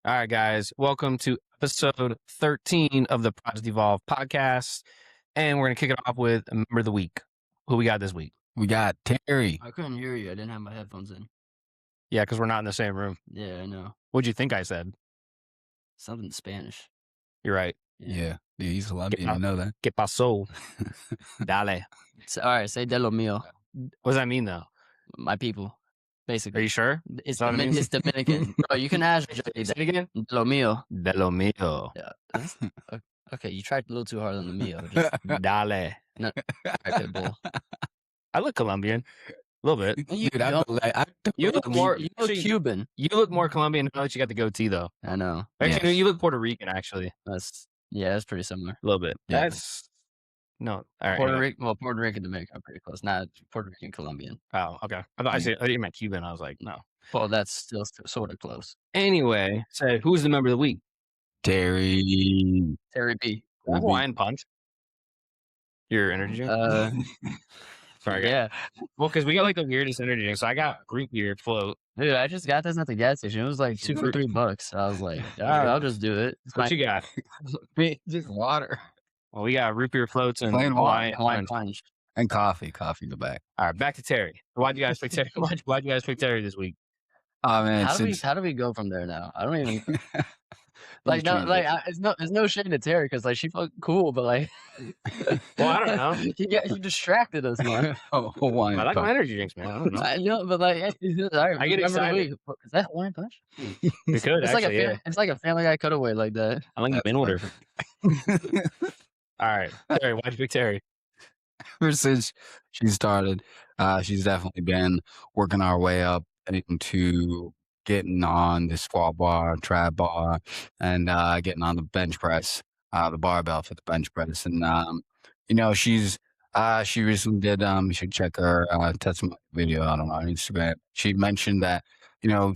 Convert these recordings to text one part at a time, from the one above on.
All right, guys. Welcome to episode 13 of the Project Evolve podcast. And we're going to kick it off with a member of the week. Who we got this week? We got Terry. I couldn't hear you. I didn't have my headphones in. Yeah, because we're not in the same room. Yeah, I know. What'd you think I said? Something in Spanish. You're right. Yeah, he's Colombian. You know that. ¿Qué pasó? Dale. So, all right, say de lo mío. What does that mean, though? My people, basically. Are you sure? It's, what it means? it's Dominican. Bro, you can ask me. Say it again? De lo mío. De lo mío. Yeah. Okay, you tried a little too hard on the mío. Just, Dale. no, all right, Pitbull. I look Colombian. A little bit. You look more. You look Cuban. You look more Colombian now that you got the goatee, though. I know. Actually, you look Puerto Rican, actually. That's pretty similar. A little bit. Yeah. That's no. All right. Puerto Rican, Dominican are pretty close. Not Puerto Rican, Colombian. Oh, okay. I thought I said you meant Cuban. I was like, no. Well, that's still sort of close. Anyway, so who's the member of the week? Terry B. Hawaiian Punch. Your energy drink? Sorry. Yeah. Well, because we got like the weirdest energy drink. So I got root beer float. Dude, I just got this at the gas station. It was like 2 for $3. I was like, all right, I'll just do it. What you got? Just water. Well, we got root beer floats and Plain Hawaiian Punch. And coffee in the back. All right, back to Terry. Why'd you guys pick Terry? Why'd you guys pick Terry this week? Oh man, how do we go from there now? I don't even it's no shame to Terry because like she fucking cool, but like, well, I don't know. he distracted us, man. Hawaiian. I like my energy drinks, man. I don't know. I know, but like, I get excited. Is that Hawaiian Punch? We could. It's actually, it's like a Family Guy cutaway like that. I like the bin order. All right, Terry. Why'd you pick Terry? Ever since she started, she's definitely been working our way up into getting on the squat bar, trap bar, and getting on the bench press, the barbell for the bench press. And she recently did. You should check her testimony video out on our Instagram. She mentioned that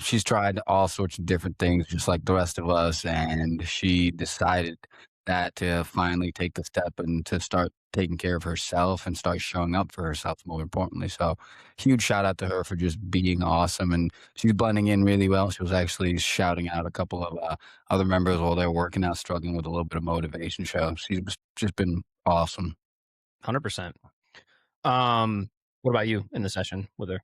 she's tried all sorts of different things, just like the rest of us, and she decided that to finally take the step and to start taking care of herself and start showing up for herself, more importantly. So huge shout out to her for just being awesome. And she's blending in really well. She was actually shouting out a couple of other members while they're working out, struggling with a little bit of motivation. So she's just been awesome. 100%. What about you in the session with her?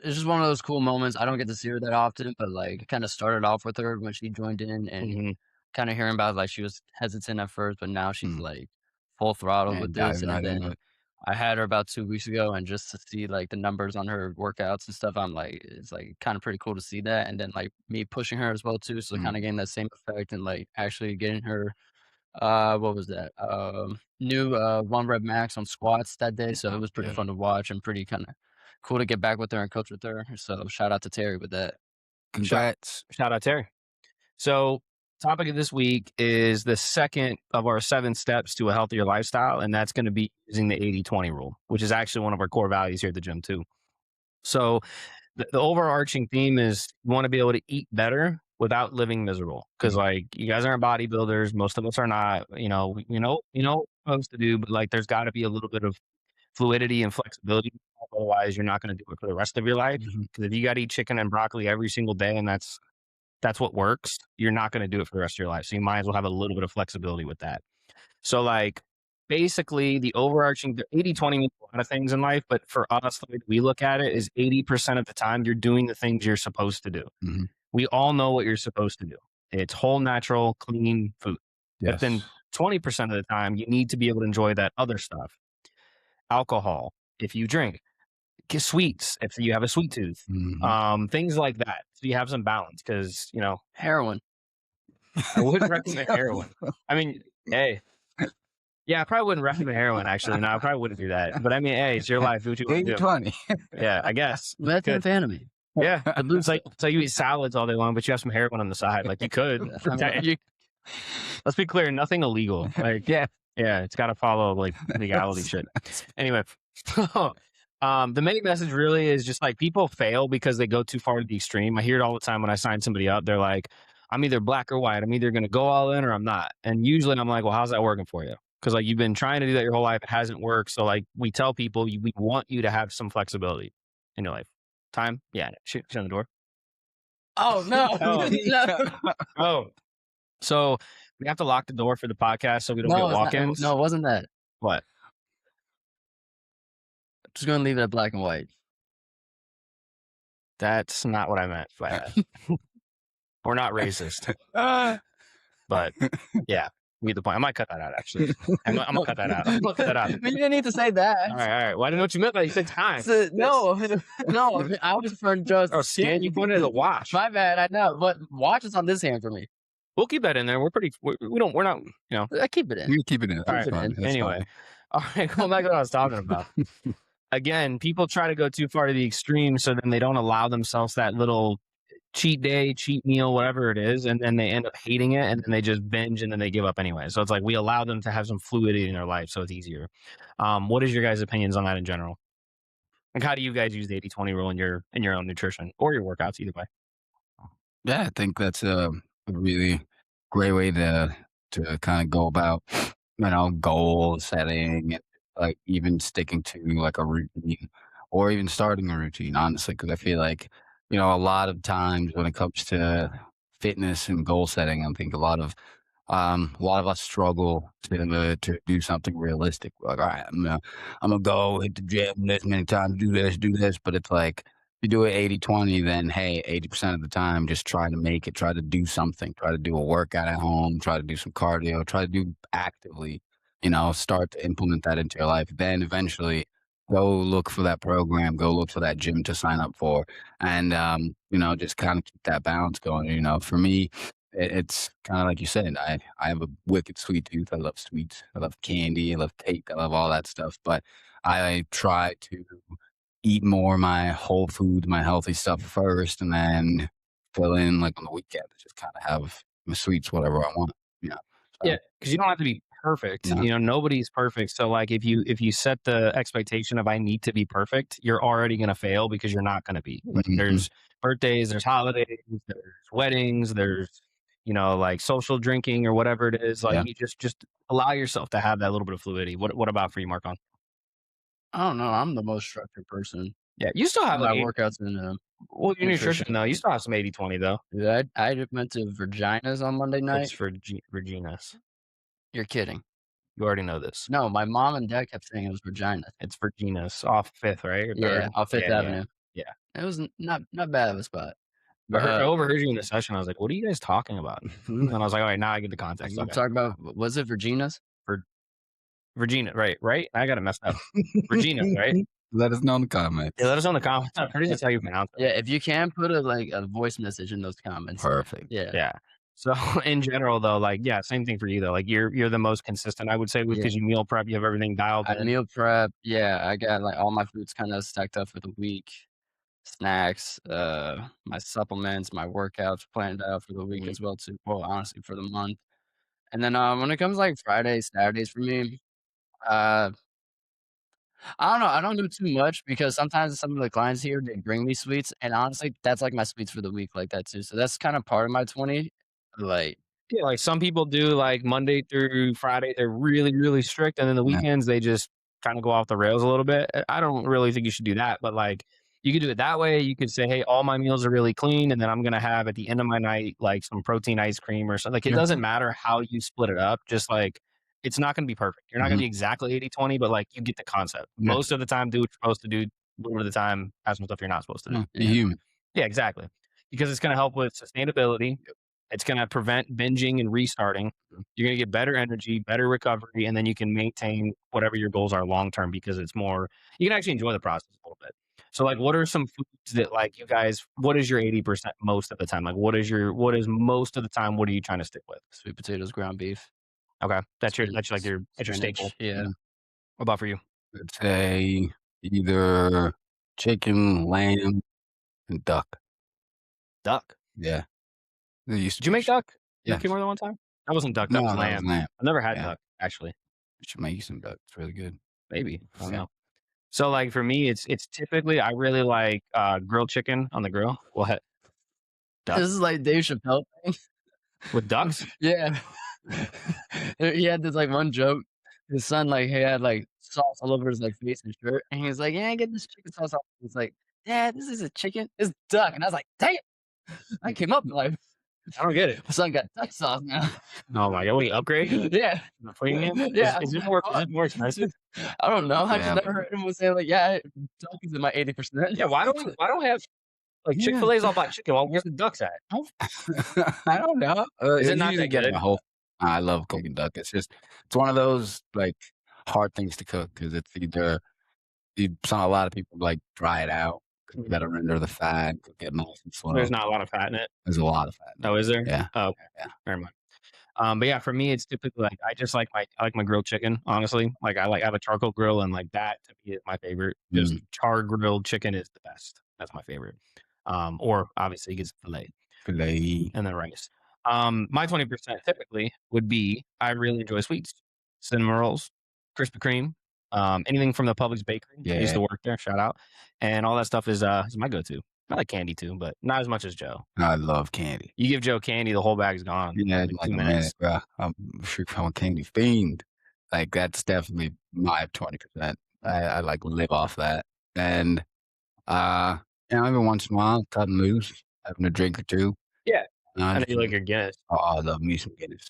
It's just one of those cool moments. I don't get to see her that often, but like kind of started off with her when she joined in and kind of hearing about like she was hesitant at first, but now she's like full throttle with this. And then I had her about 2 weeks ago, and just to see like the numbers on her workouts and stuff, I'm like, it's like kind of pretty cool to see that. And then like me pushing her as well too, so kind of getting that same effect and like actually getting her what was that new 1 rep max on squats that day. So it was pretty fun to watch and pretty kind of cool to get back with her and coach with her. So shout out to Terry with that. Congrats. Shout out Terry. So topic of this week is the second of our 7 steps to a healthier lifestyle, and that's going to be using the 80-20 rule, which is actually one of our core values here at the gym too. So the overarching theme is you want to be able to eat better without living miserable, because like you guys aren't bodybuilders, most of us are not. We know what we're supposed to do, but like there's got to be a little bit of fluidity and flexibility. Otherwise, you're not going to do it for the rest of your life. Because if you got to eat chicken and broccoli every single day, and that's what works, you're not going to do it for the rest of your life. So you might as well have a little bit of flexibility with that. So like basically the overarching 80-20 means a lot of things in life, but for us, the way we look at it is 80% of the time you're doing the things you're supposed to do. We all know what you're supposed to do. It's whole, natural, clean food. Yes. But then 20% of the time you need to be able to enjoy that other stuff. Alcohol, if you drink, sweets, if you have a sweet tooth, things like that. So you have some balance, because heroin. I wouldn't recommend heroin. I mean, hey, yeah, I probably wouldn't recommend heroin. Actually, no, I probably wouldn't do that. But I mean, hey, it's your life. Do what you want to do. 20. Yeah, I guess. Methamphetamine. Yeah, it's like so you eat salads all day long, but you have some heroin on the side. Like you could. Let's be clear, nothing illegal. Like yeah, it's got to follow like legality shit. Anyway. The main message really is just like people fail because they go too far to the extreme. I hear it all the time when I sign somebody up. They're like, I'm either black or white. I'm either going to go all in or I'm not. And usually I'm like, well, how's that working for you? Because like you've been trying to do that your whole life. It hasn't worked. So like we tell people we want you to have some flexibility in your life. Time? Yeah. Shut the door. Oh no, Oh. no, Oh, so we have to lock the door for the podcast so we don't get no, it's not. walk-ins. No, it wasn't that. What? I'm just gonna leave it at black and white. That's not what I meant by that. We're not racist, but yeah, we get the point. I might cut that out, actually. I'm gonna cut that out. I'm gonna cut that out. You didn't need to say that. All right. Well, I didn't know what you meant by you said time. No, no, I was referring to just Oh, skin. You put it as a watch. My bad, I know, but watch is on this hand for me. We'll keep that in there. We're not, I keep it in. You keep it in. All right. Anyway, all right. Going back to what I was talking about. Again, people try to go too far to the extreme, so then they don't allow themselves that little cheat day, cheat meal, whatever it is, and then they end up hating it, and then they just binge, and then they give up anyway. So it's like we allow them to have some fluidity in their life, so it's easier. What is your guys' opinions on that in general? Like, how do you guys use the 80-20 rule in your own nutrition or your workouts, either way? Yeah, I think that's a really great way to kind of go about, goal setting, and like even sticking to like a routine or even starting a routine, honestly, because I feel like, a lot of times when it comes to fitness and goal setting, I think a lot of us struggle to do something realistic. Like, all right, I'm gonna go hit the gym this many times, do this. But it's like, if you do it 80-20, then hey, 80% of the time, just try to make it, try to do something, try to do a workout at home, try to do some cardio, try to do actively, start to implement that into your life. Then eventually go look for that program, go look for that gym to sign up for. And, just kind of keep that balance going. For me, it's kind of like you said, I have a wicked sweet tooth. I love sweets. I love candy. I love cake. I love all that stuff. But I try to eat more my whole food, my healthy stuff first, and then fill in like on the weekend. Just kind of have my sweets, whatever I want. You know. So, Yeah, because you don't have to be perfect. No. Nobody's perfect. So like if you set the expectation of I need to be perfect, you're already gonna fail because you're not gonna be. Like Mhm. there's birthdays, there's holidays, there's weddings, there's like social drinking or whatever it is. Like Yeah. you just allow yourself to have that little bit of fluidity. What about for you, Marcon? I don't know. I'm the most structured person. Yeah, you still have My like workouts and well, your nutrition nutrition. though. You still have some 80-20 though. Yeah, I went to Virginia's on Monday It's night. for Regina's. You're kidding. You already know this. No, my mom and dad kept saying it was Virginia's. It's Virginia's off 5th, right? Or Yeah, 3rd? off Fifth Yeah, Avenue. yeah. It was not bad of a spot. I overheard you in the session. I was like, "What are you guys talking about?" And I was like, "All right, now I get the I'm context." Okay. talking about, was it Virginia's? Regina, right? I got it messed up. Regina, right? Let us know in the comments. Yeah, let us know in the comments. I'm pretty sure how you pronounce it. Yeah, if you can put a voice message in those comments. Perfect. Yeah. Yeah. So in general, though, like, yeah, same thing for you though. Like, you're the most consistent, I would say, because you meal prep, you have everything dialed I in. meal prep. Yeah, I got like all my foods kind of stacked up for the week. Snacks, my supplements, my workouts planned out for the week as well too. Well, honestly, for the month. And then when it comes like Fridays, Saturdays for me, uh, I don't know. I don't do too much because sometimes some of the clients here they bring me sweets, and honestly, that's like my sweets for the week, like that too. So that's kind of part of my 20. Like, Yeah, like some people do like Monday through Friday, they're really, really strict. And then the Yeah. weekends, they just kind of go off the rails a little bit. I don't really think you should do that, but like you could do it that way. You could say, hey, all my meals are really clean. And then I'm going to have at the end of my night, like some protein ice cream or something. Like it doesn't matter how you split it up. Just like it's not going to be perfect. You're not going to be exactly 80-20, but like you get the concept. Yeah. Most of the time, do what you're supposed to do. A little bit of the time, have some stuff you're not supposed to do. Be human. Yeah, exactly. Because it's going to help with sustainability. It's going to prevent binging and restarting. You're going to get better energy, better recovery, and then you can maintain whatever your goals are long term because it's more, you can actually enjoy the process a little bit. So, like, what are some foods that, like, you guys, what is your 80% most of the time? Like, what is most of the time, what are you trying to stick with? sweet potatoes, ground beef. Okay. That's like your spinach. staple. Yeah. What about for you? I'd say either chicken, lamb, and duck. Duck. Yeah. Did you make duck? Yeah. Make it more than one time? That wasn't duck. That No, was that was lamb. lamb. I've never had Yeah. duck, actually. I should make you some duck. It's really good. Maybe. I don't Yeah. know. So like for me, it's typically I really like grilled chicken on the grill. What? Duck. This is like Dave Chappelle thing. With ducks? Yeah. He had this like one joke. His son like he had like sauce all over his like face and shirt, and he was like, "Yeah, get this chicken sauce off." He's like, "Dad, this is a chicken. It's duck." And I was like, "Damn." I came up in life. I don't get it. My son got duck sauce now. Oh my god, wait, upgrade? Yeah. The premium? Yeah. Is it more expensive? I don't know. I Yeah. just never heard anyone say like, yeah, duck is in my 80%. Yeah, why don't we have like Chick-fil-A's all about chicken? Well, where's the ducks at? I don't know. Is it It's not usually that getting good? a whole. I love cooking duck. It's one of those like hard things to cook because it's either a lot of people like dry it out. 'Cause you got to render the fat, cook it nice and slow. There's not a lot of fat in it. There's a lot of fat. Oh, is there? Yeah. Oh, okay. Yeah. Never mind. But yeah, for me, it's typically like I like my grilled chicken. Honestly, like I have a charcoal grill, and like that to me is my favorite. Just char grilled chicken is the best. That's my favorite. Or obviously it gets filet and then rice. My 20% typically would be I really enjoy sweets, cinnamon rolls, Krispy Kreme, anything from the Publix bakery. I used to work there. Shout out, and all that stuff is my go-to. I like candy too, but not as much as Joe. I love candy. You give Joe candy, the whole bag's gone. Yeah, in like 2 a minutes. minute, bro. I'm a candy fiend. Like that's definitely my 20%. I like live off that. And every once in a while, cutting loose, having a drink or two. Yeah. I know just- you like your Guinness. Oh, I love me some Guinness.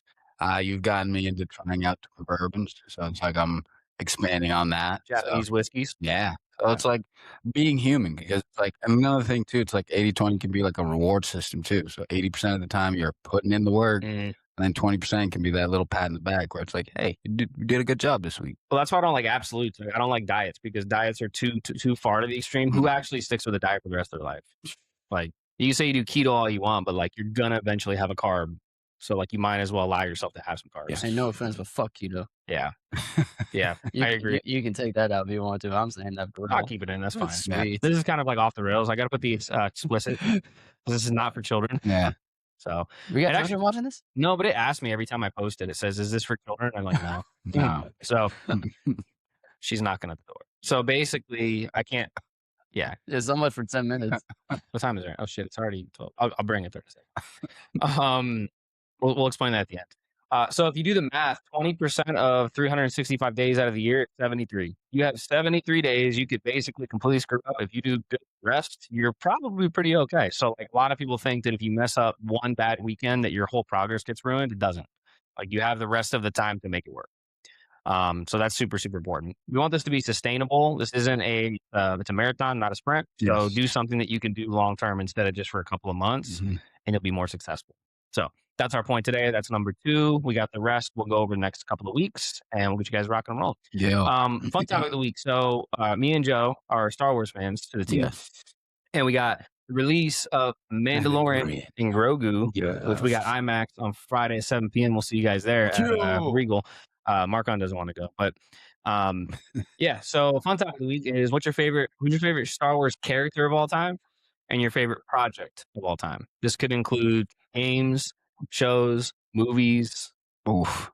You've gotten me into trying out the bourbons, so it's like I'm expanding on that. Japanese whiskeys. Yeah. So it's like being human because it's like and another thing too, it's like 80-20 can be like a reward system too. So 80% of the time you're putting in the work and then 20% can be that little pat in the back where it's like, hey, you did a good job this week. Well, that's why I don't like absolutes. Like, I don't like diets because diets are too far to the extreme. Who actually sticks with a diet for the rest of their life? Like you say you do keto all you want, but like you're gonna eventually have a carb. So like you might as well allow yourself to have some carbs. Yeah. Hey, no offense, but fuck you though. Yeah. Yeah. I agree. You can take that out if you want to. I'm saying that for I'll real. keep it in. That's fine. Sweet. This is kind of like off the rails. I got to put the explicit. This is not for children. Yeah. So We got And children watching this? no, but it asks me every time I post it. It says, "Is this for children?" I'm like, "No." No. So she's knocking at the door. So basically, I can't. Yeah. Yeah, so much for 10 minutes. What time is it? Oh shit! It's already 12. I'll bring it 30 seconds. We'll explain that at the end. So if you do the math, 20% of 365 days out of the year, it's 73. You have 73 days. You could basically completely screw up. If you do good rest, you're probably pretty okay. So like a lot of people think that if you mess up one bad weekend, that your whole progress gets ruined. It doesn't. Like you have the rest of the time to make it work. So that's super, super important. We want this to be sustainable. This isn't it's a marathon, not a sprint. So Yes. do something that you can do long term instead of just for a couple of months, and you'll be more successful. So that's our point today. That's number 2. We got the rest. We'll go over the next couple of weeks, and we'll get you guys rocking and rolling. Yeah. Fun topic of the week. So me and Joe are Star Wars fans to the team, Yes. and we got the release of Mandalorian and Grogu, which we got IMAX on Friday at 7 p.m. We'll see you guys there at Regal. Marcon doesn't want to go, but yeah. So fun topic of the week is who's your favorite Star Wars character of all time and your favorite project of all time? This could include games, shows, movies. Oof.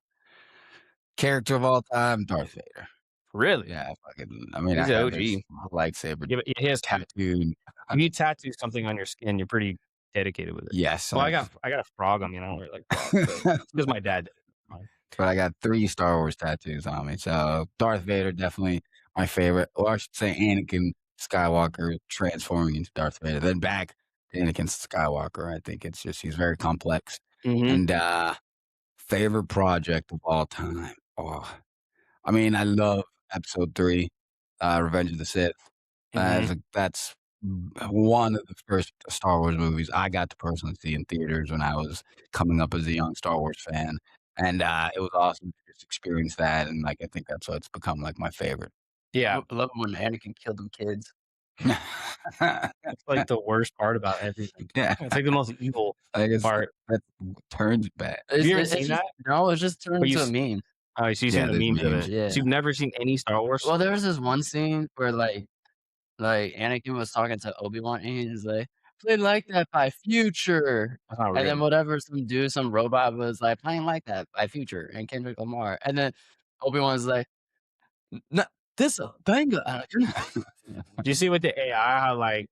Character of all time, Darth Vader. Really? Yeah, I mean, He's I an have OG. this lightsaber Yeah, but he has tattooed. If you tattoo something on your skin, you're pretty dedicated with it. Yes. Well, I got a frog on me. I don't really like frogs, but it's because my dad did it. But I got 3 Star Wars tattoos on me. So Darth Vader, definitely my favorite. Or I should say Anakin Skywalker transforming into Darth Vader. Then back to Anakin Skywalker. I think it's just, he's very complex. And favorite project of all time. Oh, I mean, I love episode 3, Revenge of the Sith. That's one of the first Star Wars movies I got to personally see in theaters when I was coming up as a young Star Wars fan. And it was awesome to just experience that. And like, I think that's what's become like my favorite. Yeah. I love when Anakin killed them kids. That's like the worst part about everything. Yeah. It's like the most evil part. That turns bad. Have you ever seen that? No, it's just turned But you into a meme. Oh, so you've Yeah, seen the there's memes of memes, it. yeah. So you've never seen any Star Wars? Well, there was this one scene where like Anakin was talking to Obi-Wan and he's like, "Played like that by Future." That's not And real. then whatever, some robot was like, "Playing like that by Future" and Kendrick Lamar. And then Obi-Wan's like, "No, this a banger, Anakin." Do you see with the AI how like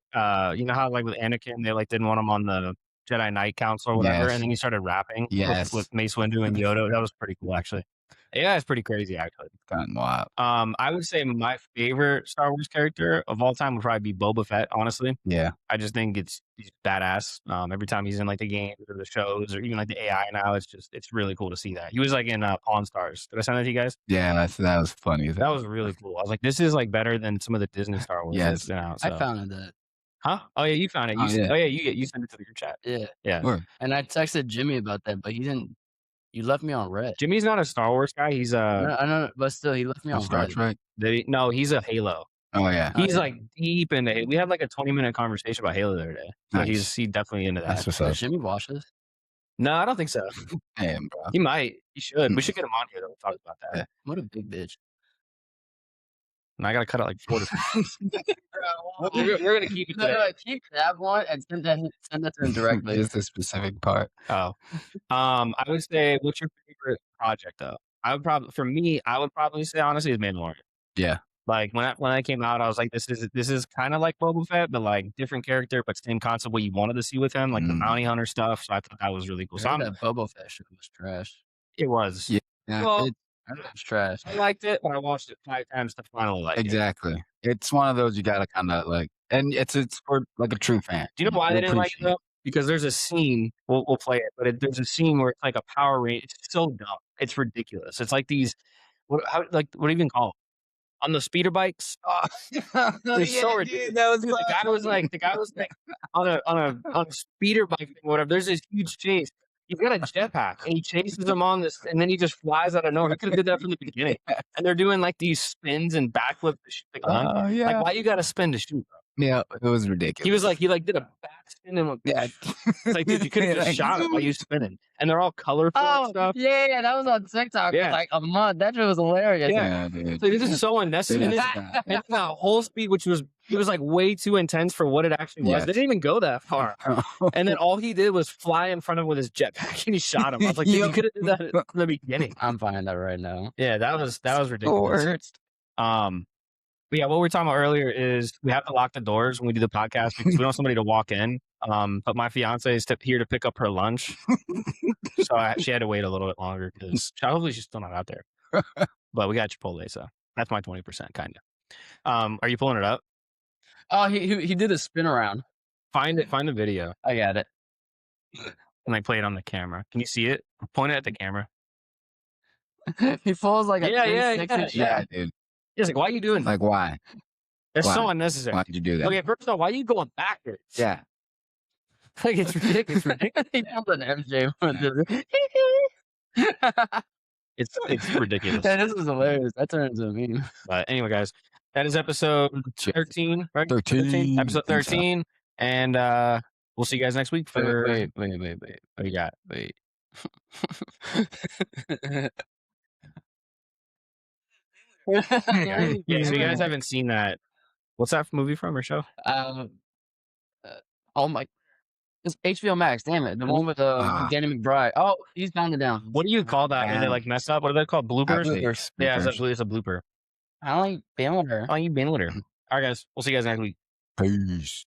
you know how like with Anakin they like didn't want him on the Jedi Knight Council or whatever, Yes. and then he started rapping Yes. with Mace Windu and Yoda. That was pretty cool actually. Yeah, it's pretty crazy actually. Kind of wild. I would say my favorite Star Wars character of all time would probably be Boba Fett. Honestly, Yeah. I just think he's badass. Every time he's in like the games or the shows or even like the AI now, it's really cool to see that. He was like in Pawn Stars. Did I send that to you guys? Yeah, that was funny. That was really cool. I was like, this is like better than some of the Disney Star Wars that's Yes. been out. I So. found that. Huh? Oh yeah, you found it. Oh, yeah. Oh yeah, you sent it to your chat. Yeah. Yeah. Word. And I texted Jimmy about that, but he didn't. You left me on red. Jimmy's not a Star Wars guy. He's I know, but still, he left me on Star red. Trek. No, he's a Halo. Oh yeah. He's like deep into it. We had like a 20-minute conversation about Halo the other day. So Nice. he's definitely into that. That's what's Does up. Jimmy watch this? No, I don't think so. Damn, bro. He might. He should. We should get him on here though. Talk about that. Yeah. What a big bitch. And I gotta cut out like 4 to 5. We're gonna keep it today. No, keep that one and send that to him directly. Just the specific part. Oh. I would say, what's your favorite project though? I would probably say honestly is Mandalorian. Yeah. Like when I came out, I was like, this is kind of like Boba Fett, but like different character, but same concept what you wanted to see with him, like the bounty hunter stuff. So I thought that was really cool. So that Boba Fett shit was trash. It was. Yeah. Well, it's trash. I liked it, but I watched it 5 times to finally like it. Exactly. It's one of those you gotta kind of like, and it's for like a true fan. Do you know why they didn't like it though? Because there's a scene, we'll play it, but there's a scene where it's like a Power Ranger. It's so dumb. It's ridiculous. It's like these, what do you even call them? On the speeder bikes. It's so ridiculous. The guy was like on a speeder bike thing, whatever. There's this huge chase. He's got a jetpack and he chases him on this, and then he just flies out of nowhere. He could have did that from the beginning. And they're doing like these spins and backflips to shoot the gun. Yeah. Like, why you got to spin to shoot, bro? Yeah, it was ridiculous. He did a backspin and it's like, dude, you could have just shot it while you spinning. And they're all colorful and stuff. Yeah, that was on TikTok for like a month. That shit was hilarious. Yeah, dude. So this is so unnecessary. And that whole speed, it was like way too intense for what it actually was. They didn't even go that far. And then all he did was fly in front of him with his jetpack and he shot him. I was like, dude, you could have did that from the beginning. I'm finding that right now. Yeah, that was ridiculous. But yeah, what we were talking about earlier is we have to lock the doors when we do the podcast because we don't want somebody to walk in. But my fiance is here to pick up her lunch. So she had to wait a little bit longer because hopefully she's still not out there. But we got Chipotle, so that's my 20% kind of. Are you pulling it up? Oh, he did a spin around. Find the video. I got it. And like play it on the camera. Can you see it? Point it at the camera. He falls like a yeah, dude. He's like, why are you doing that? Like, why? It's so unnecessary. Why did you do that? Okay, first of all, why are you going backwards? Yeah. Like, it's ridiculous. He pulled an MJ. It's ridiculous. Yeah, this is hilarious. That turned into a meme. But anyway, guys, that is episode 13, right? 13. Episode 13. And we'll see you guys next week for... Wait. What do you got? Wait. Yeah, so you guys haven't seen that. What's that movie from or show? Oh my, it's HBO Max. Damn it, the one with Danny McBride. Oh, he's found it down. What do you call that when they like mess up? What are they called? Bloopers? Yeah, it's a blooper. I like been with her. Oh, you've been with her. All right, guys. We'll see you guys next week. Peace.